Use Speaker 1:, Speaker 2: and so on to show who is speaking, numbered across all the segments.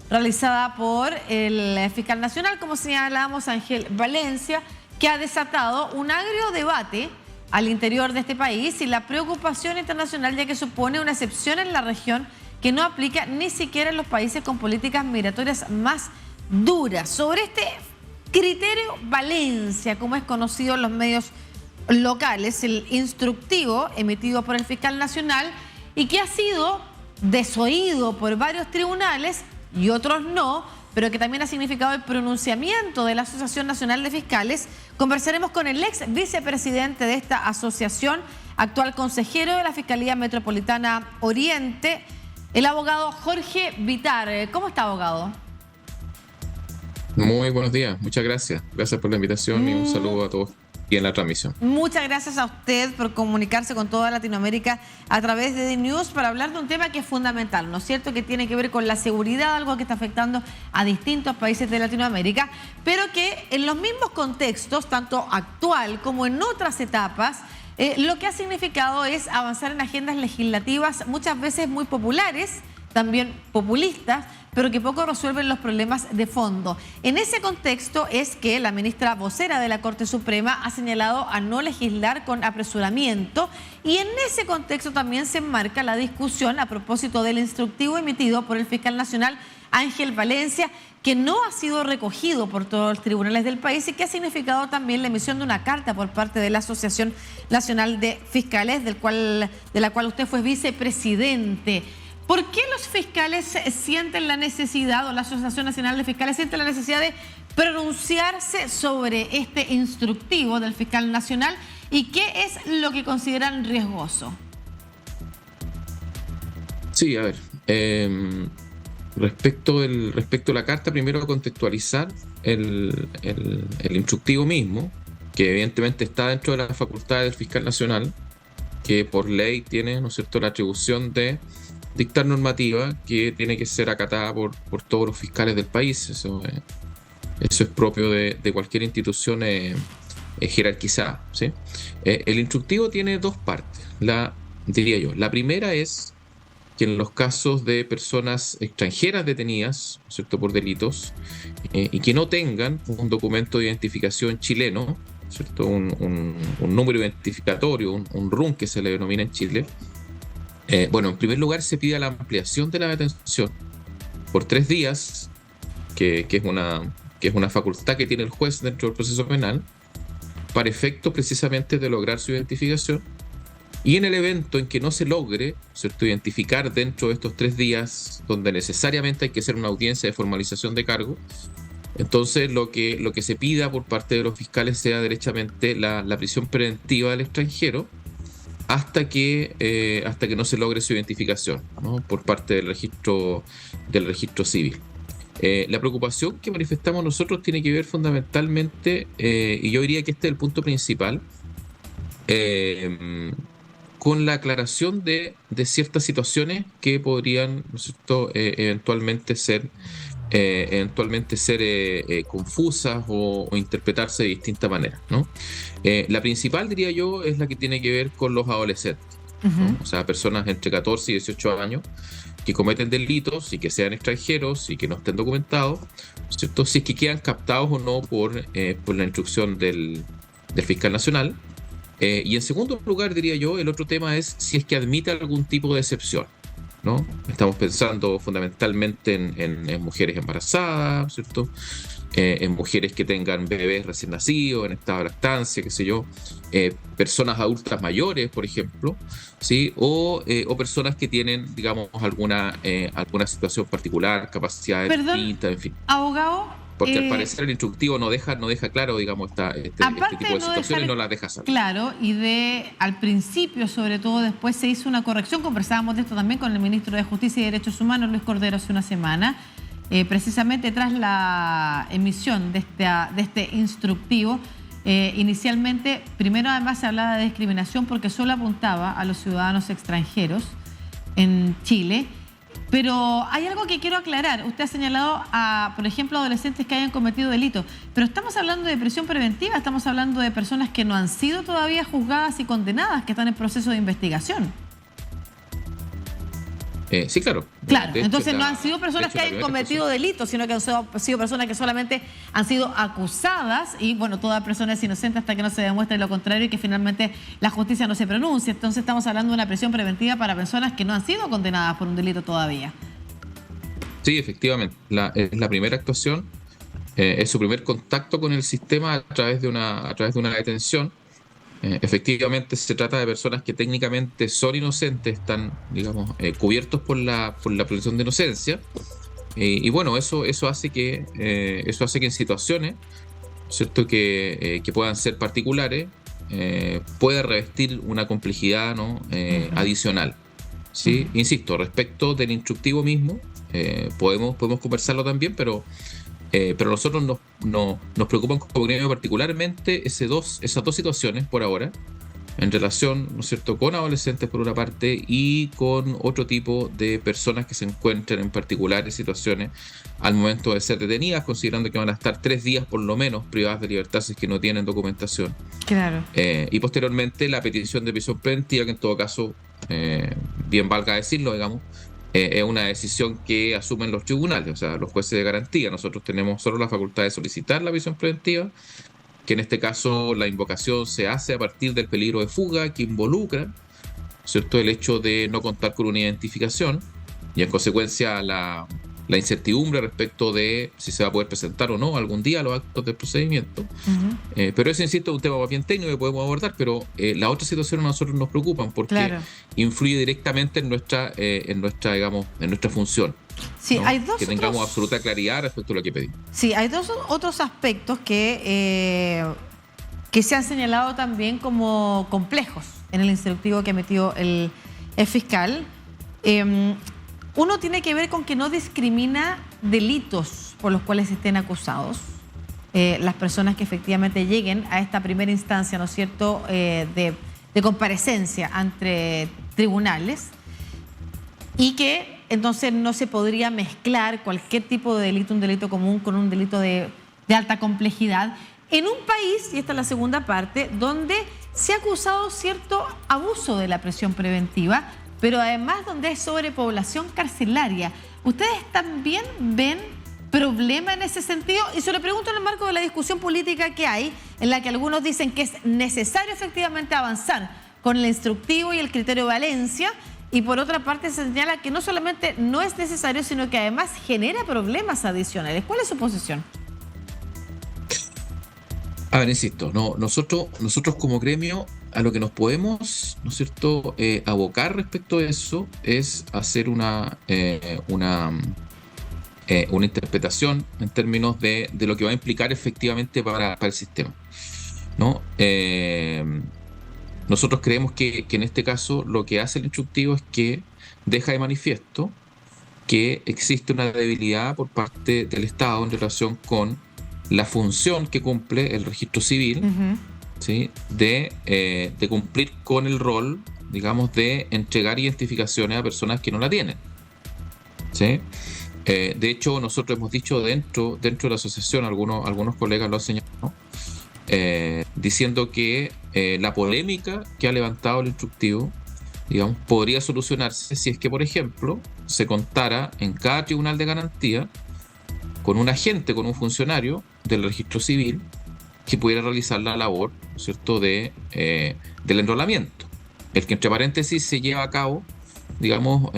Speaker 1: realizada por el fiscal nacional, como señalábamos, Ángel Valencia, que ha desatado un agrio debate al interior de este país y la preocupación internacional, ya que supone una excepción en la región que no aplica ni siquiera en los países con políticas migratorias más duras. Sobre este criterio Valencia, como es conocido en los medios locales, el instructivo emitido por el fiscal nacional y que ha sido desoído por varios tribunales y otros no, pero que también ha significado el pronunciamiento de la Asociación Nacional de Fiscales. Conversaremos con el ex vicepresidente de esta asociación, actual consejero de la Fiscalía Metropolitana Oriente, el abogado Jorge Vitar. ¿Cómo está, abogado?
Speaker 2: Muy buenos días, muchas gracias. Gracias por la invitación y un saludo a todos y en la transmisión.
Speaker 1: Muchas gracias a usted por comunicarse con toda Latinoamérica a través de DNews para hablar de un tema que es fundamental, ¿no es cierto? Que tiene que ver con la seguridad, algo que está afectando a distintos países de Latinoamérica, pero que en los mismos contextos, tanto actual como en otras etapas, lo que ha significado es avanzar en agendas legislativas muchas veces muy populares, también populistas, pero que poco resuelven los problemas de fondo. En ese contexto es que la ministra vocera de la Corte Suprema ha señalado a no legislar con apresuramiento, y en ese contexto también se enmarca la discusión a propósito del instructivo emitido por el fiscal nacional Ángel Valencia, que no ha sido recogido por todos los tribunales del país y que ha significado también la emisión de una carta por parte de la Asociación Nacional de Fiscales, de la cual usted fue vicepresidente. ¿Por qué los fiscales sienten la necesidad, o la Asociación Nacional de Fiscales siente la necesidad de pronunciarse sobre este instructivo del fiscal nacional y qué es lo que consideran riesgoso?
Speaker 2: Sí, a ver, respecto a la carta, primero contextualizar el instructivo mismo, que evidentemente está dentro de la facultad del fiscal nacional, que por ley tiene, ¿no es cierto?, la atribución de dictar normativa que tiene que ser acatada por todos los fiscales del país. Eso es propio de cualquier institución jerarquizada, ¿sí? El instructivo tiene dos partes, diría yo. La primera es que en los casos de personas extranjeras detenidas, ¿no es cierto?, por delitos, y que no tengan un documento de identificación chileno, ¿cierto?, un número identificatorio, un RUN que se le denomina en Chile. Bueno, en primer lugar se pide la ampliación de la detención por 3 días, que es una facultad que tiene el juez dentro del proceso penal, para efecto precisamente de lograr su identificación. Y en el evento en que no se logre, ¿cierto?, identificar dentro de estos 3 días, donde necesariamente hay que hacer una audiencia de formalización de cargo, entonces lo que se pida por parte de los fiscales sea derechamente la prisión preventiva del extranjero, hasta que no se logre su identificación, ¿no?, por parte del registro civil. La preocupación que manifestamos nosotros tiene que ver fundamentalmente, y yo diría que este es el punto principal, con la aclaración de ciertas situaciones que podrían, ¿no es cierto?, eventualmente ser confusas o interpretarse de distinta manera, ¿no? La principal, diría yo, es la que tiene que ver con los adolescentes, ¿no? O sea, personas entre 14 y 18 años que cometen delitos y que sean extranjeros y que no estén documentados, ¿cierto?, si es que quedan captados o no por la instrucción del fiscal nacional. Y en segundo lugar, diría yo, el otro tema es si es que admite algún tipo de excepción, ¿no? Estamos pensando fundamentalmente en mujeres embarazadas, ¿cierto?, en mujeres que tengan bebés recién nacidos, en estado de lactancia, qué sé yo, personas adultas mayores, por ejemplo, ¿sí?, o personas que tienen, digamos, alguna situación particular, capacidades distintas, en fin.
Speaker 1: Abogado,
Speaker 2: porque al parecer el instructivo no deja claro, digamos, este tipo de situaciones, no las deja saber.
Speaker 1: Claro, y al principio, sobre todo, después se hizo una corrección. Conversábamos de esto también con el ministro de Justicia y Derechos Humanos, Luis Cordero, hace una semana, precisamente tras la emisión de este instructivo. Inicialmente, primero además se hablaba de discriminación porque solo apuntaba a los ciudadanos extranjeros en Chile. Pero hay algo que quiero aclarar. Usted ha señalado a, por ejemplo, adolescentes que hayan cometido delitos. Pero estamos hablando de prisión preventiva, estamos hablando de personas que no han sido todavía juzgadas y condenadas, que están en proceso de investigación.
Speaker 2: Sí, claro.
Speaker 1: Claro,
Speaker 2: De hecho,
Speaker 1: entonces no han sido personas que hayan cometido delitos, sino que han sido personas que solamente han sido acusadas y, bueno, toda persona es inocente hasta que no se demuestre lo contrario y que finalmente la justicia no se pronuncie. Entonces estamos hablando de una prisión preventiva para personas que no han sido condenadas por un delito todavía.
Speaker 2: Sí, efectivamente. Es la primera actuación, es su primer contacto con el sistema a través de una detención. Efectivamente, se trata de personas que técnicamente son inocentes, están, digamos, cubiertos por la presunción de inocencia. Y bueno, eso hace que en situaciones, ¿cierto?, que puedan ser particulares, pueda revestir una complejidad, ¿no?, adicional. ¿Sí? Insisto, respecto del instructivo mismo, podemos conversarlo también, pero nosotros nos preocupan como gremio particularmente esas dos situaciones por ahora, en relación, ¿no es cierto?, con adolescentes por una parte y con otro tipo de personas que se encuentran en particulares situaciones al momento de ser detenidas, considerando que van a estar 3 días por lo menos privadas de libertad si es que no tienen documentación.
Speaker 1: Claro.
Speaker 2: Y posteriormente la petición de prisión preventiva, que en todo caso, bien valga decirlo, digamos, es una decisión que asumen los tribunales, o sea, los jueces de garantía. Nosotros tenemos solo la facultad de solicitar la prisión preventiva, que en este caso la invocación se hace a partir del peligro de fuga que involucra, ¿cierto?, el hecho de no contar con una identificación y en consecuencia la incertidumbre respecto de si se va a poder presentar o no algún día los actos del procedimiento. Pero eso, insisto, es un tema más bien técnico que podemos abordar, pero las otras situaciones a nosotros nos preocupan porque influye directamente en nuestra función.
Speaker 1: Sí,
Speaker 2: ¿no?
Speaker 1: hay
Speaker 2: que tengamos absoluta claridad respecto a lo que pedimos.
Speaker 1: Sí, hay dos otros aspectos que se han señalado también como complejos en el instructivo que emitió el fiscal. Uno tiene que ver con que no discrimina delitos por los cuales estén acusados las personas que efectivamente lleguen a esta primera instancia, ¿no es cierto?, de comparecencia ante tribunales, y que entonces no se podría mezclar cualquier tipo de delito, un delito común con un delito de alta complejidad, en un país, y esta es la segunda parte, donde se ha acusado cierto abuso de la prisión preventiva, pero además donde hay sobrepoblación carcelaria. ¿Ustedes también ven problema en ese sentido? Y se lo pregunto en el marco de la discusión política que hay, en la que algunos dicen que es necesario efectivamente avanzar con el instructivo y el criterio de Valencia, y por otra parte se señala que no solamente no es necesario, sino que además genera problemas adicionales. ¿Cuál es su posición?
Speaker 2: A ver, insisto, nosotros como gremio a lo que nos podemos, ¿no es cierto?, abocar respecto a eso es hacer una interpretación en términos de lo que va a implicar efectivamente para el sistema, ¿no? Nosotros creemos que en este caso lo que hace el instructivo es que deja de manifiesto que existe una debilidad por parte del Estado en relación con la función que cumple el registro civil, ¿sí?, de cumplir con el rol, digamos, de entregar identificaciones a personas que no la tienen, ¿sí? De hecho, nosotros hemos dicho dentro de la asociación, algunos colegas lo han señalado, ¿no?, diciendo que la polémica que ha levantado el instructivo, digamos, podría solucionarse si es que, por ejemplo, se contara en cada tribunal de garantía con un agente, con un funcionario del registro civil que pudiera realizar la labor, ¿cierto?, del enrolamiento. El que, entre paréntesis, se lleva a cabo, digamos,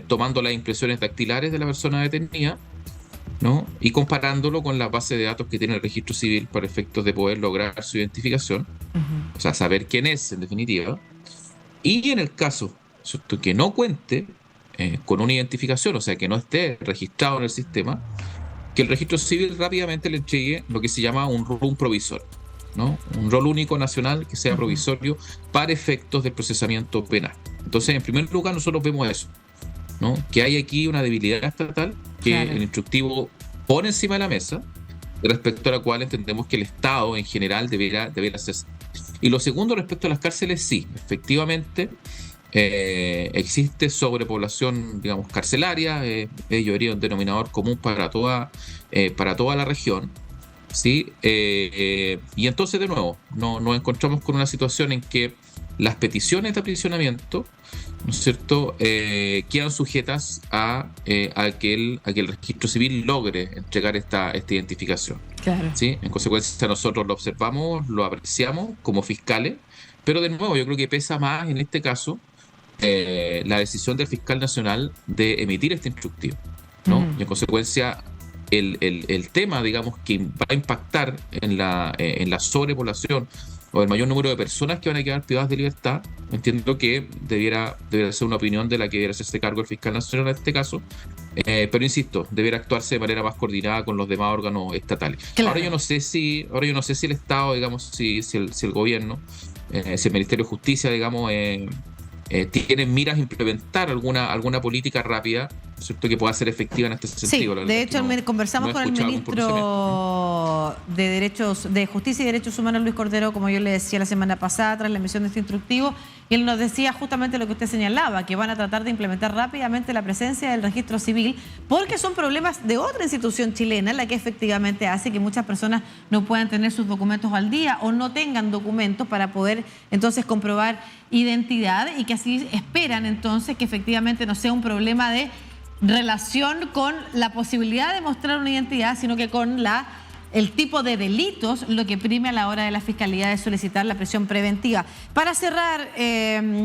Speaker 2: tomando las impresiones dactilares de la persona detenida, ¿no?, y comparándolo con la base de datos que tiene el registro civil para efectos de poder lograr su identificación, o sea, saber quién es, en definitiva. Y en el caso, ¿cierto?, que no cuente con una identificación, o sea, que no esté registrado en el sistema, que el registro civil rápidamente le entregue lo que se llama un RUN provisorio, ¿no?, un rol único nacional que sea provisorio para efectos del procesamiento penal. Entonces, en primer lugar, nosotros vemos eso, ¿no?, que hay aquí una debilidad estatal que el instructivo pone encima de la mesa, respecto a la cual entendemos que el Estado en general debiera hacerse. Y lo segundo, respecto a las cárceles, sí, efectivamente existe sobrepoblación, digamos, carcelaria, yo diría un denominador común para toda la región, ¿sí? Y entonces, de nuevo, nos encontramos con una situación en que las peticiones de aprisionamiento ¿no es cierto?, quedan sujetas a que el registro civil logre entregar esta identificación.
Speaker 1: Claro.
Speaker 2: ¿Sí? En consecuencia, nosotros lo observamos, lo apreciamos como fiscales, pero de nuevo, yo creo que pesa más en este caso la decisión del fiscal nacional de emitir este instructivo, ¿no? Y en consecuencia, el tema, digamos, que va a impactar en la sobrepoblación o el mayor número de personas que van a quedar privadas de libertad, entiendo que debiera ser una opinión de la que debiera hacerse cargo el fiscal nacional en este caso, pero insisto, debiera actuarse de manera más coordinada con los demás órganos estatales.
Speaker 1: Claro.
Speaker 2: Ahora yo no sé si el Estado, digamos, si el gobierno, si el Ministerio de Justicia, digamos, tienen miras a implementar alguna política rápida, ¿cierto?, que pueda ser efectiva en este sentido.
Speaker 1: Sí, de hecho, conversamos con el ministro de Justicia y Derechos Humanos, Luis Cordero, como yo le decía la semana pasada, tras la emisión de este instructivo, y él nos decía justamente lo que usted señalaba, que van a tratar de implementar rápidamente la presencia del registro civil, porque son problemas de otra institución chilena, la que efectivamente hace que muchas personas no puedan tener sus documentos al día o no tengan documentos para poder entonces comprobar identidad, y que así esperan entonces que efectivamente no sea un problema de relación con la posibilidad de mostrar una identidad, sino que con el tipo de delitos, lo que prime a la hora de la Fiscalía de solicitar la prisión preventiva. Para cerrar,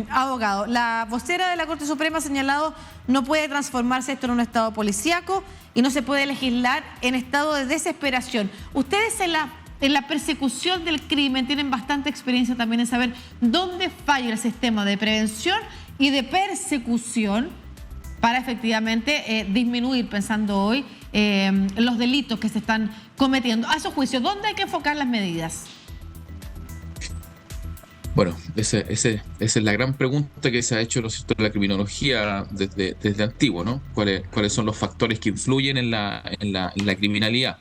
Speaker 1: abogado, la vocera de la Corte Suprema ha señalado no puede transformarse esto en un estado policíaco y no se puede legislar en estado de desesperación. Ustedes en la persecución del crimen tienen bastante experiencia también en saber dónde falla el sistema de prevención y de persecución para efectivamente disminuir, pensando hoy, los delitos que se están cometiendo. A su juicio, ¿dónde hay que enfocar las medidas?
Speaker 2: Bueno, esa es la gran pregunta que se ha hecho, ¿no es cierto?, en la criminología desde antiguo, ¿no? ¿Cuáles son los factores que influyen en la criminalidad?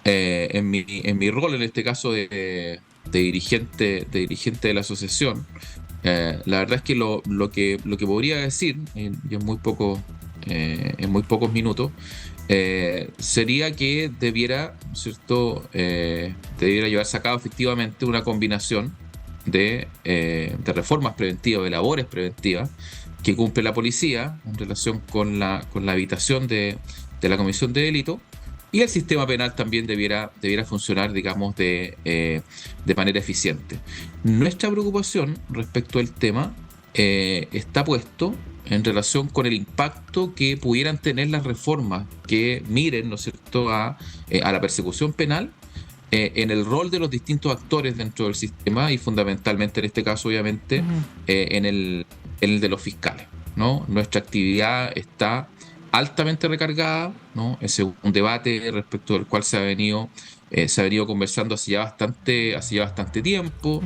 Speaker 2: En mi rol, en este caso de dirigente de la asociación, la verdad es que lo que podría decir, y en muy pocos minutos, sería que debiera, ¿no es cierto?, debiera llevarse a cabo efectivamente una combinación de reformas preventivas, de labores preventivas que cumple la policía en relación con la evitación de la comisión de delito. Y el sistema penal también debiera funcionar, digamos, de manera eficiente. Nuestra preocupación respecto al tema está puesto en relación con el impacto que pudieran tener las reformas que miren, ¿no es cierto?, a la persecución penal en el rol de los distintos actores dentro del sistema, y fundamentalmente en este caso, obviamente, en el de los fiscales, ¿no? Nuestra actividad está altamente recargada, ¿no? Es un debate respecto del cual se ha venido conversando hace ya bastante tiempo.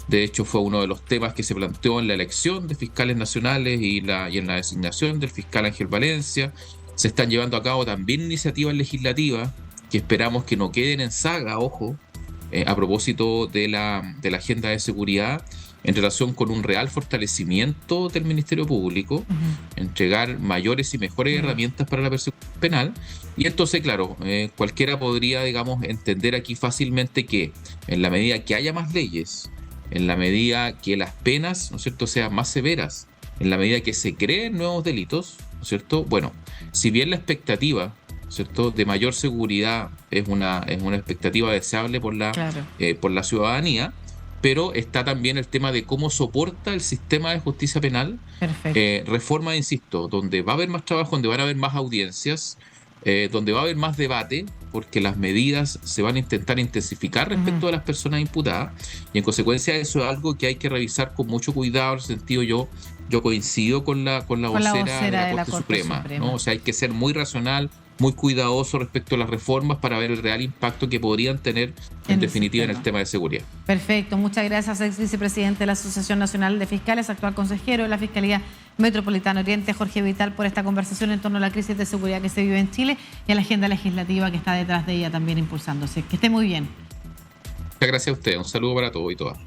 Speaker 2: De hecho, fue uno de los temas que se planteó en la elección de fiscales nacionales y en la designación del fiscal Ángel Valencia. Se están llevando a cabo también iniciativas legislativas que esperamos que no queden en saga, ojo, a propósito de la agenda de seguridad, en relación con un real fortalecimiento del Ministerio Público, entregar mayores y mejores herramientas para la persecución penal. Y entonces, claro, cualquiera podría, digamos, entender aquí fácilmente que en la medida que haya más leyes, en la medida que las penas, ¿no es cierto?, sean más severas, en la medida que se creen nuevos delitos, ¿no es cierto?, bueno, si bien la expectativa, ¿cierto?, de mayor seguridad es una expectativa deseable por la ciudadanía, pero está también el tema de cómo soporta el sistema de justicia penal. Reforma, insisto, donde va a haber más trabajo, donde van a haber más audiencias, donde va a haber más debate, porque las medidas se van a intentar intensificar respecto a las personas imputadas, y en consecuencia eso es algo que hay que revisar con mucho cuidado. En el sentido, yo coincido con la vocera de la Corte Suprema, ¿no? O sea, hay que ser muy racional, muy cuidadoso respecto a las reformas para ver el real impacto que podrían tener en definitiva en el tema de seguridad.
Speaker 1: Perfecto, muchas gracias, ex vicepresidente de la Asociación Nacional de Fiscales, actual consejero de la Fiscalía Metropolitana Oriente, Jorge Vital, por esta conversación en torno a la crisis de seguridad que se vive en Chile y a la agenda legislativa que está detrás de ella también impulsándose. Que esté muy bien.
Speaker 2: Muchas gracias a usted, un saludo para todos y todas.